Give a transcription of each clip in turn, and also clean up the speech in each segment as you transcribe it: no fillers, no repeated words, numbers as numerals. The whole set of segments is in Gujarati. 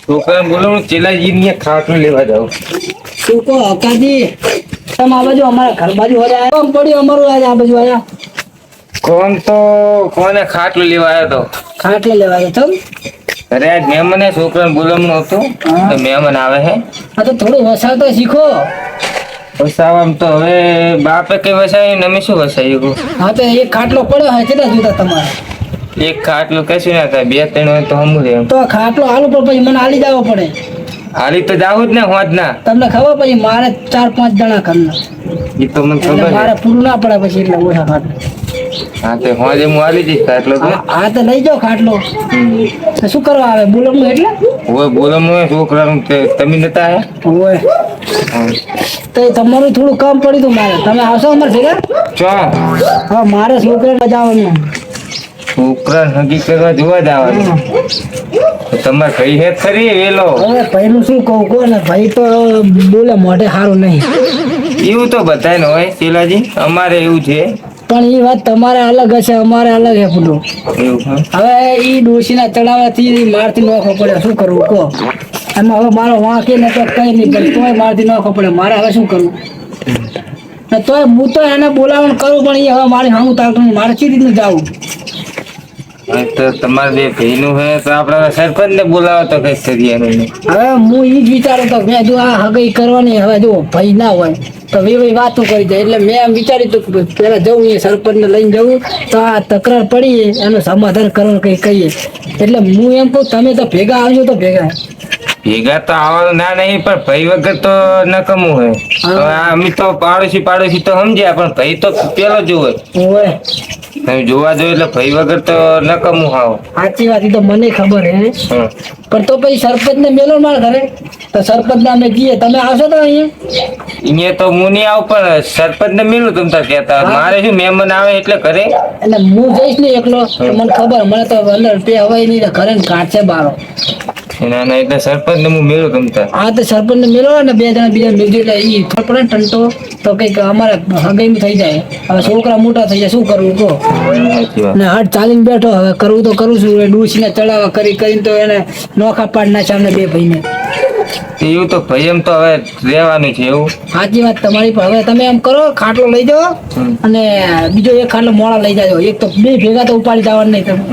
છોકરા બોલો હું ચેલાજી ની ખાટલો લેવા જાઉં. શું કહો કાજી તમે આ બાજુ અમારા ઘર બાજુ આવ્યા કોમ પડ્યું અમારું આજે આ બાજુ આવ્યા કોને ખાટલો લેવા આવ્યો તો ખાટલો લેવા આવ્યો છો અરે આજ મહેમાન છોકરાને બોલાવવાનું હતું તો મહેમાન આવે હે. હા તો થોડું વસાવતા શીખો. વસાવામાં તો હવે બાપે કઈ વસાવ્યું અમે શું વસાવ્યું. હા તો એક ખાટલો પડ્યો હોય કેટલા જોતા તમારે એક ખાટલો કશું ના થાય, 2-3 હોય તો હમું રે. તો ખાટલો હાલું પણ પછી મને હાલી જવો પડે. હાલી તો જાવું જ ને હોજ ના. તમને ખબર પછી મારે 4-5 જણા ઘરના એ તો મને એટલે ખબર મારે પૂરું ના પડે પછી એટલે ઓછા ખાટલો. હા તો હોજે હું હાલી જઈશ ખાટલો તો. હા તો લઈ જાઓ ખાટલો. તો શું કરવા આવે બોલવાનું એટલે હવે બોલાવવાનું છોકરાનું તમે નતા હે ઓય તો તમારું થોડું કામ પડ્યું હતું મારે તમે આવશો અમારે ભેગા. ચો હા મારે છોકરાને બજાવવાનું. છોકરા હગી કરવા જોવા જ આવવાનું. તમારે ભાઈ હે ખરી વેલો. હવે ભાઈનું શું કહું કહો ને ભાઈ તો બોલે મોઢે સારું નહીં. એવું તો બધાને હોય શીલાજી, અમારે એવું છે. પણ એ વાત તમારે અલગ હશે અમારે અલગ હે પૂરું. એવું હવે એ ડોશીના ચડાવવાથી મારથી નોખો પડે શું કરવું કહો. એમાં હવે મારો વાંક ને તો કઈ નહીં પણ તોય મારથી નોખો પડે મારે હવે શું કરવું. ને તોય હું તો એને બોલાવવાનું કરું પણ એ હવે મારે સામું તાકતું નહીં. મારે કઈ રીતનું જવું. તો તમારે બે ભાઈનું હે તો આપડે સરપંચ ને બોલાવો તો કઈ કરીએ નહીં. હવે હું એ જ વિચારું તો મેં જો આ હગઈ કરવાની હવે જો ભાઈ ના હોય તો વે વાતો કરી જાય એટલે મેં એમ વિચાર્યું હતું કે પેલા જવું એ સરપંચને લઈને જવું તો આ તકરાર પડી એનું સમાધાન કરવાનું કઈ કહીએ. એટલે હું એમ કહું તમે તો ભેગા આવજો તો ભેગા તો આવવાનું ના નહીં પણ ભાઈ વગર તો નકમું હોય. હવે અમે તો પાડોશી તો સમજ્યા પણ ભાઈ તો પેલો જ હોય. હોય તમે જોવા જોઈએ એટલે ભાઈ વગર તો નકમું હાવ. સાચી વાત એ તો મને ખબર હે પણ તો પછી સરપંચ ને મેલો મારા ઘરે તો સરપંચ ને અમે કહીએ તમે આવશો તો અહીંયા તો હું નહીં આવું પણ સરપંચ ને મેલું તમ તાર કહેતા મારે શું મહેમાન આવે એટલે ઘરે એટલે હું જઈશ ને એકલો તો મને ખબર મને તો અંદર પે હવાય નહીં ઘરે કાઢશે બારો. ના ના એટલે સરપંચ ને હું મેળું તમતા. હા તો સરપંચ ને મેળવો ને 2 જણા બીજા મેળજો એટલે ઈ ખબર પડે ને ટંટો તો કઈક અમારે હગાઈ થઈ જાય. હવે છોકરા મોટા થઈ જાય શું કરવું કહો. ને હાટ ચાલીને બેઠો હવે કરવું તો કરું છું. ડૂસી ને ચડાવવા કરીને તો એને નોખા પાડ નાખ્યા અમને 2 ભાઈને. એવું તો ભાઈ એમ તો હવે રહેવાનું છે એવું. સાચી વાત તમારી પણ હવે તમે એમ કરો ખાટલો લઈ જાઓ અને બીજો એક ખાટલો મોડા લઈ જાજો. એક તો 2 ભેગા તો ઉપાડી જવાનું નહીં તમે.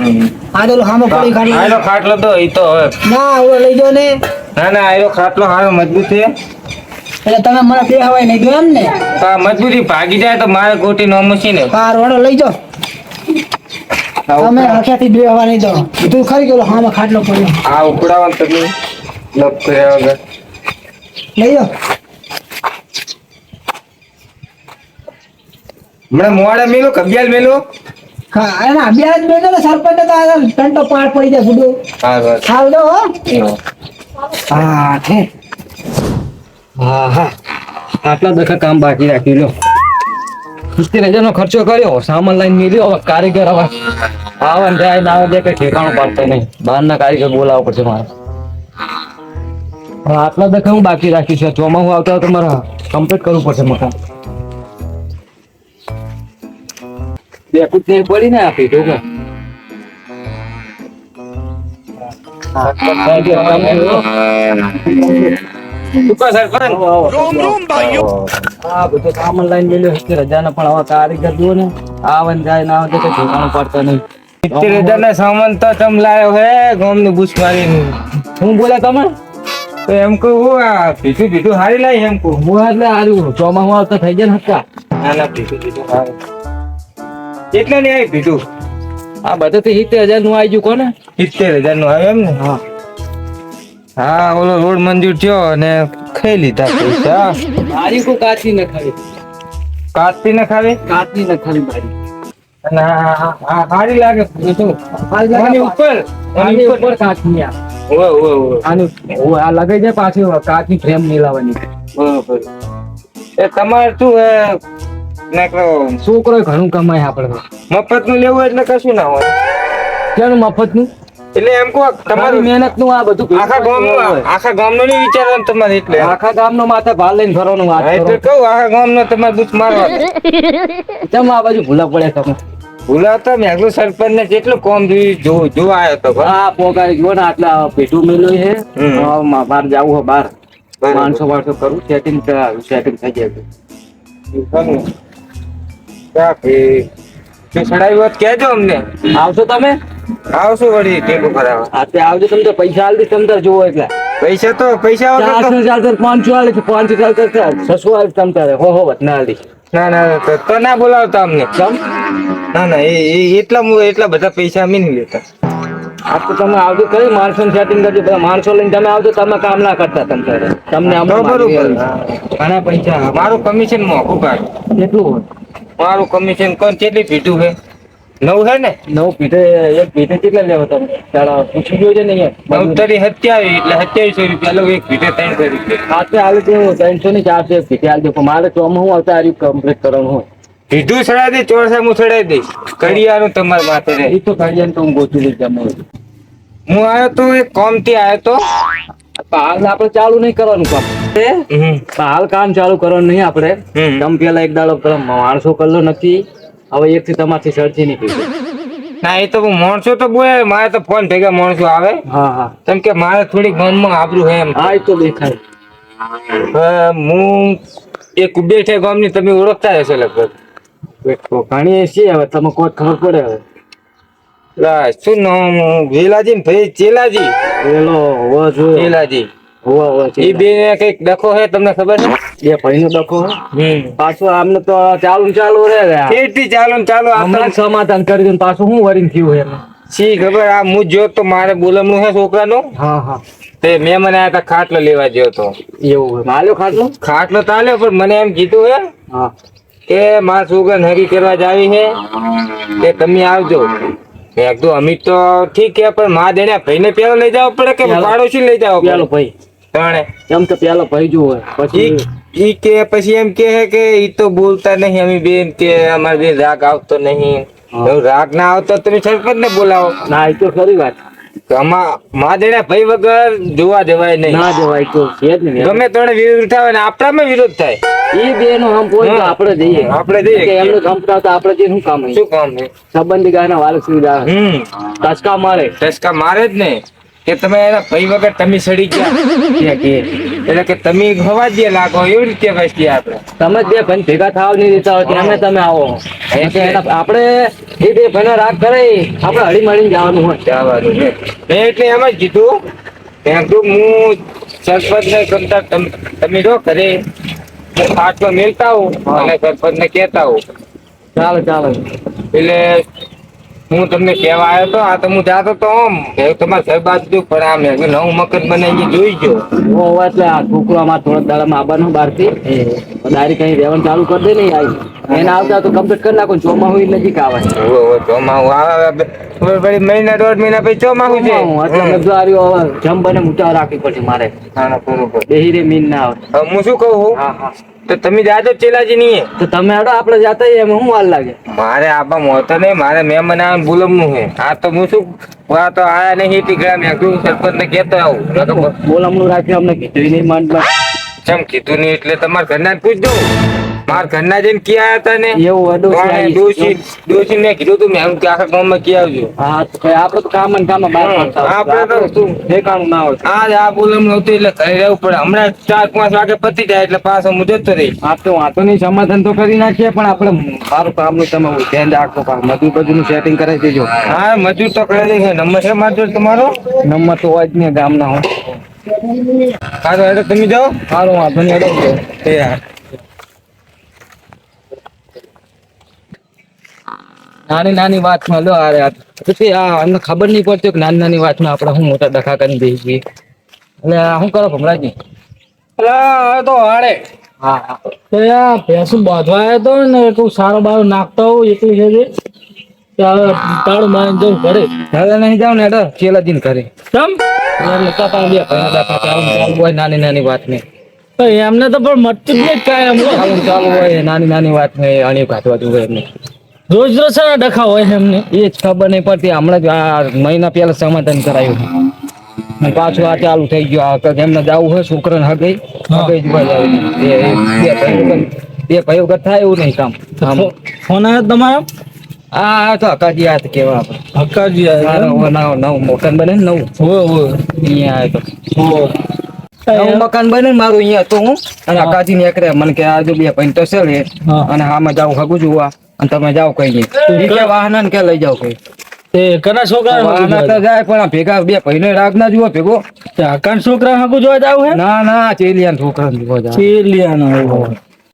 આ તો હામો પડી ખાટલો ખાટલો તો એ તો હવે ના હવે લઈ જાઓ ને. ના આયો ખાટલો હારો મજબૂત છે એટલે તમે મને 2 હવાય નહીં દો એમ ને. તો મજબૂતી ભાગી જાય તો મારે ખોટી નો મશી ને. હા રોડો લઈ જાઓ તમે આખ્યાથી 2 હવા નહીં દો તું ખરી ગયો હામાં ખાટલો પડ્યો. આ ઉપડાવવાનું તમે લપ કર્યા વગર લઈ જાઓ. હમણાં મોડા મેલો કબિયાલ મેલો. હા એના અભ્યાસ મેળો ને સરપંચ તો આ ટંટો પાર પડી જાય બુડો. હા બસ ખાવ દો હો. હા છે. હા આટલા દખા કામ બાકી રાખ્યું લો. 70,000 નો ખર્ચો કર્યો સામાન લઈને મેલ્યો. હવે કારીગર હવે આવે ને જાય ના આવે કઈ ઠેકાણું પાડતો નહીં. બહારના કારીગર બોલાવવો પડશે મારે. હવે આટલા દખા હું બાકી રાખ્યું છે. ચોમાસું આવતા તો મારે કમ્પ્લીટ કરવું પડશે મકાન. બેકુટ ને પડી ને આપી તો કે સામાન લાઈન મેલ્યો 70,000 ના પણ હવે કારીગર જુઓ ને આવે ને જાય ના આવે કઈ ઠેકાણું પાડતા નહીં. 70,000 ના સામાન તો તમે લાયો હે ગામ ની બુશ મારી. હું બોલ્યા તમે તો એમ કહું આ પીઠું હારી લાવી એમ કહું. હું એટલે હારું ચોમાસું આવતા થઈ જાય ને હક્કા. ના પીઠું હારી કેટલા ને આવી પીઠું. આ બધું તો 70,000 નું આવી ગયું કોને 70,000 નું આવે એમ ને. હા ઓલો રોડ મંજૂર થયો અને ખાઈ લીધા પૈસા. મારી કોઈ કાચી ન ખાવી. કાચી ન ખાવી કાચી ન ખાવી મારી. અને આ હારી લાગે શું આની ઉપર આની ઉપર કાચની આ ઓય આની આ લગાઈ જાય પાછી કાચની ફ્રેમ નહીં લાવવાની. બરોબર. એ તમારે શું છોકરો ઘણું કમાય આપણે. મફત નું લેવું એટલે કશું ના હોય. કેનું મફત નું એટલે એમ કહો તમારી મહેનત નું આ બધું આખા ગામનો નહીં વિચારવાનું તમારે. એટલે આખા ગામનો માથે ભાર લઈને ફરવાનું વાત એટલે કહું આખા ગામનો તમારે બુચ મારવા. કેમ આ બાજુ ભૂલા પડ્યા તમે ભૂલાવતા મેં કીધું સરપંચ ને કેટલું કોમ જોવા આવ્યો હતો પણ. હા પોગાડી ગયો ને આટલા ભેટું મેલ્યું છે. હમ. હવે બહાર જવું હોય બહાર બરાબર. 500 કરું સેટિંગ થઈ જાય. સડાવી હોત કહેજો અમને. આવશો તમે? આવશું વળી ટેકો કરાવવા. આતે આવજો તમે તો પૈસા આલી દઈશ તમે તાર જોવો એટલે. પૈસા વગર તો 400 ચાલતો 500 આલે 500 ચાલતો 600 આલે તમે તારે હો ના આલી. ના ના તો ના બોલાવતા અમને. કેમ? ના એટલા બધા પૈસા અમે નહીં લેતા. આ તો તમે આવજો કરી માણસો સેટિંગ કરજો બધા માણસો લઈને તમે આવજો તમે કામ ના કરતા તમે તારે. તમને આમ બરોબર. ઘણા પૈસા મારું કમિશન મોંઘું કાઢ. કેટલું હોય? મારું કમિશન કોણ કેટલી પીઠું છે 9 હે ને 9 પીઠે એક પીઠે કેટલા લેવો તમે ચાલો પૂછી જોજો ને અહીંયા 9 તરી 27 એટલે 2700 રૂપિયા લો એક પીઠે 300 રૂપિયા. હાથે આલે તો 300 ની 400 એક પીઠે આલજો પણ મારે તો હું આવતા આ કમ્પ્લીટ કરવાનું હોય. પીઠું ચડાવી દે ચોરસા હું ચડાવી દઈશ કડિયાનું તમારા માથે રહે. એ તો કાઢીએ તો હું ગોતી લઈશ તમે. હું આવ્યો તો એક કોમ થી આવ્યો તો. હાલ આપણે ચાલુ નહીં કરવાનું કામ હાલ કામ ચાલુ કરવાનું નહીં આપણે. હમ. તમે પેલા એક દાડો પેલા માણસો કરલો નથી હવે એક થી તમારથી સર્જી નહીં પીધું. ના એ તો હું માણસો તો બોલે મારે તો ફોન ભેગા માણસો આવે હા હા કેમ કે મારે થોડી ગામમાં આબરૂ હે એમ. હા એ તો દેખાય. હું એક બેઠે ગામની તમે ઓળખતા હશો લગભગ. ઘણી છે હવે તમે કોઈ ખબર પડે હવે. લા, શું નામ વેલાજી ને ભાઈ ચેલાજી. પેલો હોવો જોઈએ. ચેલાજી હોવા એ બે ને કઈક ડખો હે તમને ખબર છે? એ ભાઈ નો ડખો હમ. પાછું આમને તો ચાલુ ને ચાલુ રે કેટલી ચાલો ને ચાલો હમણાં જ સમાધાન કરી દઉં પાછું શું વરીને થયું એમ. શી ખબર આ હું જો તો મારે બોલમનું હે છોકરાનું હા હા તે મેં મને આ ખાટલો લેવા ગયો તો. એવું હોય માલ્યો ખાટલો. ખાટલો તો આલ્યો પણ મને એમ કીધું હે હા કે મારા છોકરા હરી કરવા જ આવી છે કે તમે આવજો. મેં કીધું અમિત તો ઠીક છે પણ મા દેને ભાઈને પેલો લઈ જવો પડે કે પેલો. પાડોશી લઈ જવો પેલો પડે? ભાઈ ત્રણે એમ તો પેલો ભાઈ જો હોય પછી ઈ કે પછી એમ કે હે કે ઈ તો બોલતા નહીં અમે બેન કે અમારે બેન રાગ આવતો નહીં. હા. એવું રાગ ના આવતો તમે સરપંચ ને બોલાવો. ના એ તો ખરી વાત. મા દેને ભાઈ વગર જોવા જવાય નહીં. ના જવાય તો છે જ ને. ગમે ત્રણે વિરોધ ઉઠાવે ને આપણામાં વિરોધ થાય. એ બે નો હમ પોઈ તો હા. આપણે જઈએ આપણે જઈએ. કે એમનું સંપતા તો આપણે જઈને શું કામ હોય? શું કામ છે? સંબંધી ગાયના વાલ સુવિધા ટચકા મારે ટસકા મારે જ ને કે તમે એના ભાઈ વગર તમે સડી ગયા કે એટલે કે તમે હવા દે લાગો એવી રીતે વસ્તી આપણે. તમે જ બે ભાઈ ભેગા થવા નહીં દેતા હોય ત્યાં તમે આવો એટલે કે આપણે એ બે ભાઈનો રાગ કરે આપણે હળી મળીને જવાનું હોય. જવાનું છે. મેં એટલે એમ જ કીધું મેં કીધું હું સરપંચ ને ગમતા તમે જો ઘરે ખાટલો મેલતા હોઉં અને સરપંચ ને કહેતા હોઉં ચાલો ચાલો એટલે હું તમને કહેવા આવ્યો તો આ તો હું જાતો તો આમ તમારે ઘર બાજુ પણ આ મેં કીધું નવું મકાન બનાવી જોઈ ગયો. એવો હોય એટલે આ છોકરો અમારે થોડા દાડામાં આવવાનું બહારથી ડાયરેક્ટ અહીં રહેવાનું ચાલુ કરી દે ને આવી એને આવતા તો કમ્પ્લીટ કરી નાખો ચોમાસું નજીક આવે ચોમાહું આવે ખબર પડી મહિના 1.5 મહિના પછી ચોમાહું છે. એટલે મેં કીધું આ રહ્યું હવે જમ બને મૂચા રાખવી પડશે મારે ના, ના, બરોબર. બેહી રે મીન ના આવે. હવે હું શું કહું હા હા તો તમે જાજો ચેલાજી નહીં તો તમે આડો આપણે જાતા એમ શું વાર લાગે. મારે આબા મોતો નહીં મારે મહેમાન આવે બોલમનું છે. આ તો હું શું આ તો આયા નહીં એટલી ગયા મેં કીધું સરપંચ ને કહેતો આવું બોલામણું રાખ્યું અમને કીધું નહીં માંડ ચમ કીધું નહીં એટલે તમારા ઘરના જ પૂછ દઉં. મારા ઘરના જઈને ક્યાં હતા ને એવું અડોશી ડોશી ને કીધું તું મેં કે આખા ગામમાં ક્યાં આવજો. હા તો કઈ આપણે તો કામ ને કામ બહાર પડતા હોય. આપણે તો શું ઠેકાણું ના હોય. આ બોલમનું હતું એટલે ઘરે રહેવું પડે. હમણાં 4-5 વાગે પતી જાય એટલે પાછો હું જતો રહી. આ તો વાંધો નહીં સમાધાન તો કરી નાખીએ પણ આપણે મારું કામનું તમે ધ્યાન રાખો મજૂર બધું સેટિંગ કરાવી દેજો. હા મજૂર તો કરે છે. નંબર છે મારો તમારો? નંબર તો હોય જ ને ગામના હોય. હા તો એટલે તમે જાઓ. સારું વાંધો નહીં અડો એ હા. નાની નાની વાતમાં લો આ પછી આ અમને ખબર નહીં પડતી કે નાની નાની વાતમાં આપણે શું મોટા ડખા કરી દઈએ છીએ. એટલે શું કરો ભમરાજી? તો હાડે હા હા તો યાર ભેંસું બાંધવા આવ્યો તો ને એટલું સારો બારો નાખતા હોઉં એટલી છે ત્યારે તાળું મારીને જવું પડે. હવે નહીં જાવ ને અડો ચેલાજીને ઘરે કેમ? એટલે કપા બે ભાઈના ડખા ચાલુ હોય નાની નાની વાત ને તો એમને તો પણ મટતું જ નહીં કાંઈ એમ ચાલુ હોય નાની નાની વાત ને અણી કાઢવા દઉં એમને રોજ રોજ સારા ડખા હોય એમને. એ જ ખબર નહીં પડતી હમણાં જ આ મહિના પહેલા સમાધાન કરાયું અને પાછું આ ચાલુ થઈ ગયું આ એમને જવું હોય છોકરાને હગઈ હગઈ જોવા જાય બે ભાઈ વગર થાય એવું નહીં કામ ફોન આવ્યો તમારો? આ તો અકાજી આ તો કેવા આપણે હકાજી નવું મકાન બને ને નવું અહીંયા આવ્યો તો નવું મકાન બને ને મારું અહીંયા હતો હું અને અકાજી નીકળે મને કે આજુ બે પૈંતો છે લે હા. અને હામાં જાવ હગું જોવા અને તમે જાઓ કઈ નહીં કે વાહન ને કે લઈ જાઓ કઈ તે કના છોકરા વાહન તો જાય પણ આ ભેગા બે ભાઈનો રાગ ના જુઓ ભેગો હકાન છોકરા હાકુ જોવા જાવ હે ના ના ચેલિયાન છોકરા જોવા જાવ ચેલિયાનો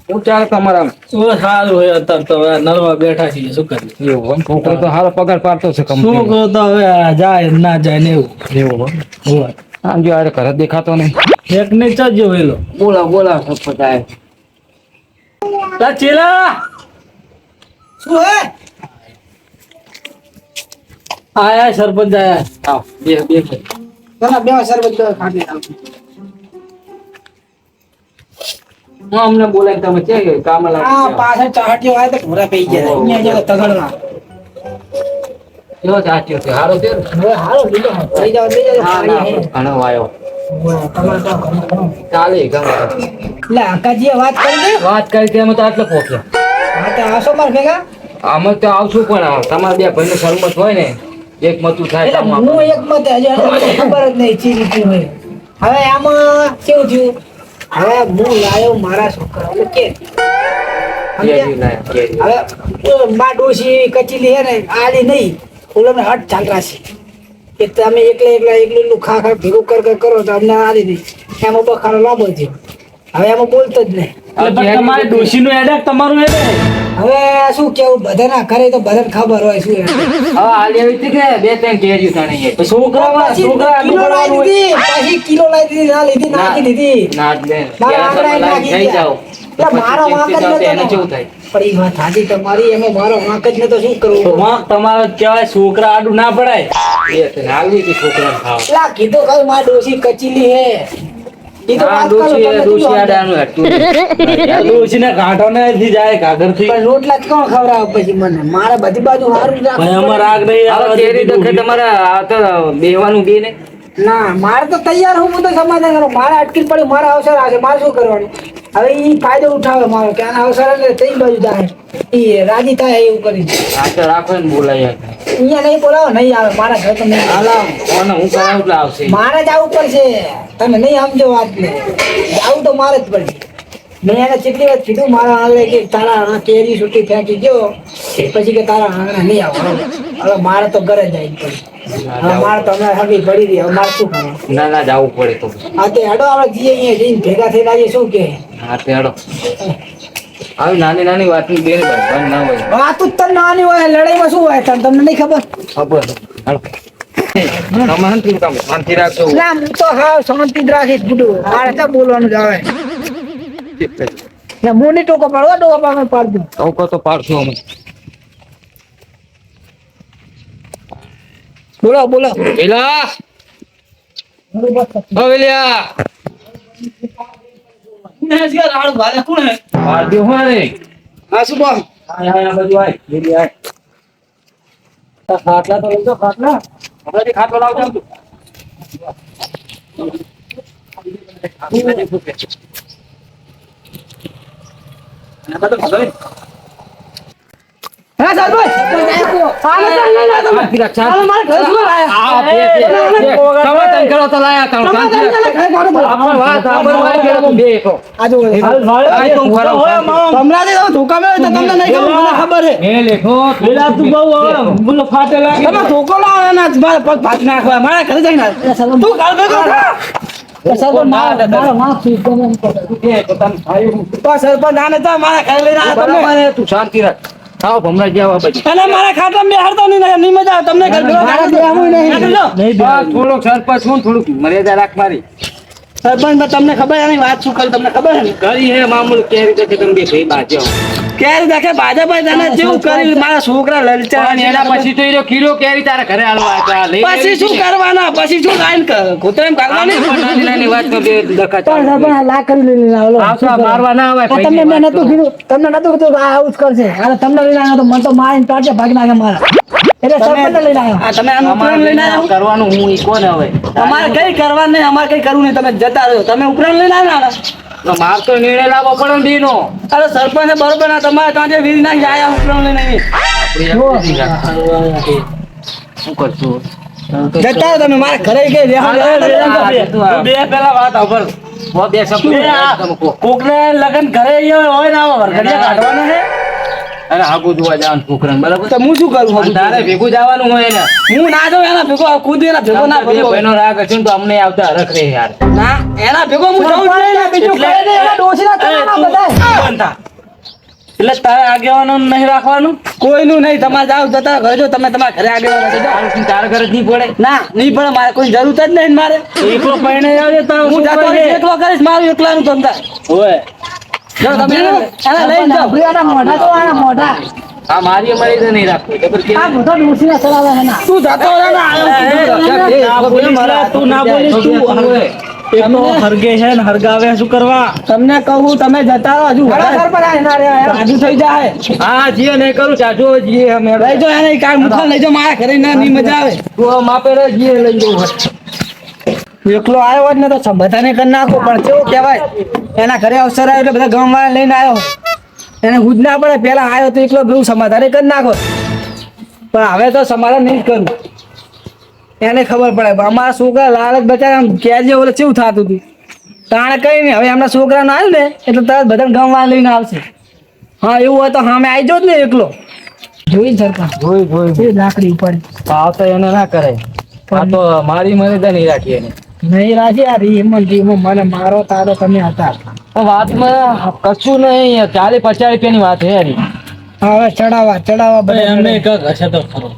હું ચાલે તમારા ઓ સારું હે અત્યારે તો હવે નરવા બેઠા છીએ શું કરીએ એવું એમ છોકરો તો હારો પગાર પાડતો છે કંપની છોકરો તો હવે જાય ના જાય ને એવું એવું હોય. આમ જો અરે ઘરે દેખાતો નહીં એક ને ચજો વેલો બોલા સપતાય તા ચેલા શું હે આયા સરપંચ આયા આવ બે ઘણા બે શરબત ખાટી નાખું. હું અમને બોલાય તમે છે કામ આ લાગે પાછળ ચાહટીઓ આવે તો ભૂરા પઈ ગયા અહીંયા જો તગડના કેવો ચાચ્યો છે હારો છે હવે હાલો લીધો લઈ જાવ ના ના ઘણો વાયો તમારે તો ઘણો. ચાલે ગમે એટલે આકાજીએ વાત કરી દે વાત કરી કે અમે તો આટલે પહોંચ્યા હા તો આસો માર ભેગા અમે તો આવશું પણ તમારા બે ભાઈનો સરમત હોય ને એક મતું થાય એટલે કામ હું એક મત હજી મને ખબર જ નહીં ચી રીતનું હોય હવે આમાં કેવું થયું હવે હું લાયો મારા છોકરાઓને કે સમજ્યા? હવે માં ડોશી કચીલી હે ને આલી નહીં ઓલોને હટ ચાલ રાશી કે તમે એકલું ખા ભેગું કરો તો અમને આલી દઈ એમાં બખારો લાંબો થયો હવે એમાં બોલતો જ નહીં તમારે ડોશીનું એડક તમારું એડક હવે શું કેવું બધાના ઘરે તો બધાને ખબર હોય શું એમ. હવે હાલ એવી રીતે કે બે ત્રણ કેરી તણી પછી છોકરા કિલો લાવી દીધી પછી કિલો લાવી દીધી ના લીધી નાખી દીધી ના જ બેન મારા આંગળા એ નાખી થઈ જાવ એટલે મારો વાંક જ નતો એને ને. કેવું થાય પણ ઈ વાત સાચી તમારી એમાં મારો વાંક જ નતો શું કરવું વાંક તમારે કહેવાય છોકરા આડું ના પડાય એ તો હાલવી હતી છોકરાને ખાવ લા કીધું કઈ મારી ડોશી કચીલી હે ઈ તો વાત કરો તમે ડોશી શું આડાનું હતું ડોશીને કાંઠો થી જાય ઘાઘર થી પણ રોટલા જ કોણ ખવડાવે પછી મને મારે બધી બાજુ સારું જ ભાઈ રાખવું અમાર રાગ નહીં હવે કેરી તો કે તમારે આ તો બેહવાનું બે ને ના મારે તો તૈયાર હું તો સમાધાન કરું મારે અટકી પડી મારા અવસર આવશે મારે શું કરવાનું હવે ઈ ફાયદો ઉઠાવે મારો કે આના અવસર એટલે તઈ બાજુ જાય ઈ રાજી થાય એવું કરી આ તો રાખો ને બોલાય અહીંયા નહીં બોલાવો નહીં આવે મારા ઘર તો નહીં હાલો કોને હું કરાવું એટલે આવશે મારે જ આવવું પડશે તમે નહીં સમજો વાત ને આવું તો મારે જ પડશે મેં એને કેટલી વાર કીધું મારા આંગણે કે તારા આ કેરી છૂટી ફેંકી ગયો પછી કે તારા આંગણે નહીં આવો હવે મારે તો ઘરે જ આવી પડે હવે મારે તો હમણાં હગી પડી રહી હવે મારે શું કરવું ના ના જવું પડે તો હા તે હેડો આપણે જઈએ અહીંયા જઈને ભેગા થઈને આવીએ શું કે હા તે હેડો આવી નાની નાની વાતની બેન ભાઈ ના હોય વાત તો તને નાની હોય લડાઈમાં શું હોય તમને નહીં ખબર ખબર હેડો તમારે શું કામ શાંતિ રાખજો ના હું તો હા શાંતિ જ રાખીશ બુડું મારે તો બોલવાનું જ આવે ના હું નહીં ટોકો પાડવા ટોકો પાડવા પાડ દઉં ટોકો તો પાડશું અમે બોલો બોલો પેલા ઓ વેલિયા પાડ્યો હોય ને હા શું બોલ આ બધું આય વેલી આય ખાટલા તો લઈ જાઓ ખાટલા હમણાંથી ખાટલો લાવજો હા સરપંચ હાલો મારે ઘર શું તમને ધોકા મેળવે તો તમને નહીં ખબર મને ખબર છે પેલા તું બહુ બોલો ફાટે લાગે તમે ધોકો લાવો ને મારે પગ ભાગ નાખવા મારા ઘરે જઈને તું કાલ ભેગો થા. સરપંચ મારો માફ છે તમે સરપંચ આને તો મારા ઘરે લઈને આવ્યા તમે તું શાંતિ રાખ આવો ભમરા જેવા પછી અને મારા ખાતા મેં હરતો નહીં મજા આવે તમને ઘર ભેગો થોડોક સરપંચ છું થોડુંક મર્યાદા રાખ મારી સરપંચ તમને ખબર એની વાત શું કરી તમને ખબર છે ને કરી હે મામૂલ કેરી તો કે તમે બે ભાઈ બાજ્યો ક્યારે દેખે ભાજપ તને જેવું કર્યું મારા છોકરા લલચા પણ એના પછી તો એ કિલો કેરી તારા ઘરે હાલવા આવ્યા લઈ પછી શું કરવાના પછી શું લાઈન કોતરેમ કરવાની નાની નાની વાત તો બે દખા પણ સરપંચ આ લા કરી લઈને આવો આવશો મારવા ના આવે તમને મેં નતું કીધું તમને નતું કીધું આ આવું જ કરશે અરે તમને લઈને આવ્યો તો મને તો મારીને પાછે ભાગી નાખે મારા એટલે સરપંચ લઈને આવ્યો તમે આનું ઉપરાણ લઈને આવ્યો કરવાનું હું ઈ કોને હવે અમારે કઈ કરવાનું નહીં અમારે કઈ કરવું નહીં તમે જતા રહો તમે ઉપરાણ લઈને આવ્યા તો માર તો નિર્ણય લાવવો પડે ને દીનો. અરે સરપંચ બરોબર ના તમારે ત્યાં જે વીર નાખી આયા ઉપરાણ લઈને શું કરશું? જતા રહો તમે મારા ઘરે કે બે પેલા વાત સાંભળ. બહુ બે શબ્દો તમે કહો. કોકને લગન ઘરે હોય ને આવો વરઘડિયા કાઢવાના છે. અને આગુ જોવા જવાનું છોકરાને, બરાબર? તો હું શું કરું અને તારે ભેગું જવાનું હોય ને. હું ના જાઉં એના ભેગો કૂદી એના ભેગો ના બે ભેગો ભાઈનો રાગ હશે ને તો અમને આવતા હરખ રહે યાર. ના એના ભેગો હું જાઉં જ નહીં ને, બીજું એટલે- કોઈ નહીં, એના ડોશીના તમારા બધાય. બંધ થા. એટલે તારે આગેવાનો નહીં રાખવાનું. કોઈનું નહીં, તમારે જાઓ જતા ઘરે જો તમે તમારા ઘરે આગળ તારા ઘરે જ નહીં પડે. ના નહીં પડે, મારે કોઈ જરૂર જ નહીં મારે. એકલો પૈણે આવજે તારો હું છોકરો જાતો છે. એકલો કરીશ, મારું એકલાનું ધંધા. હોય. જો તમે એને લઈને જાઓ. મોઢા તો આના મોઢા આ મારી અમારી તો નહીં રાખવું. જબર કે આ મોઢા ડોશીના ચલાવે છે ના. તું જાતો રહે ને, ના બોલીશ લે, તું ના બોલીશ તું. એકલો હરગે છે ને હરગાવે શું કરવા? તમને કહું તમે જતા રહો, હજુ સાજુ થઈ જાય. હા જીએ નહીં કરું ચાચો જીએ અમે લઈ જાઓ એને કાલ મુખા લઈ જાઓ મારા ઘરે, ના નહીં મજા આવે. તું માપે રે જીએ લઈ જવું. એકલો આવ્યો હોત ને તો બધાને કરી નાખો, પણ કેવું કહેવાય એના ઘરે અવસર આવ્યો એટલે બધા ગામવાળા લઈને આવ્યો. એને હુજ ના પડે, પેલા આવ્યો તો એકલો બધું સમાધાન કરી નાખો, પણ હવે તો સમાધાન નહીં જ કરું. એને ખબર પડે અમારા છોકરા લાલચ બચારા આમ કેજે ઓલે કેવું થતું હતું, તાણે કઈ નહીં. હવે એમના છોકરાને આવ્યું ને એટલે તરત બધાને ગામવાળા લઈને આવશે. હા એવું હોય તો સામે આવી જાવ ને એકલો. જોઈ સરપંચ જોઈ લાકડી ઉપર ભાવ તો એને ના કરાય. આ તો મારી મર્યાદા નહીં રાખી એને. નહીં રાજી આ રીમન મને મારો તારો તમે હતા. આ વાતમાં કશું નહીં, 40-50 રૂપિયાની વાત છે યારી. હવે ચડાવવા ભાઈ બધા એમને કાંક હશે તો ખરો.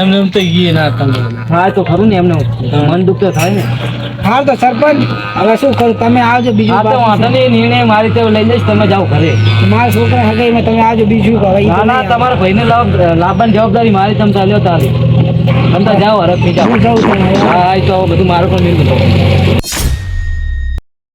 એમને એમ તો ઈ ના કરે. હા તો ખરું ને એમને મન દુઃખ તો થાય ને. હા તો સરપંચ હવે શું કરું, તમે આવજો બીજું હા તો વાંધો નહીં, નિર્ણય મારી રીતે લઈ જઈશ, તમે જાઓ ઘરે. મારા છોકરા હગાઈમાં તમે આવજો બીજું હવે ઈ તો ના ના, નહીં આવે. તમારા ભાઈને લાવવાની જવાબદારી મારી, તમે ચાલ્યો તારે. તમે તો જાઓ હરખ થી જાઓ. હું જાઉં છું. હા એ તો બધું મારું પણ નહીં.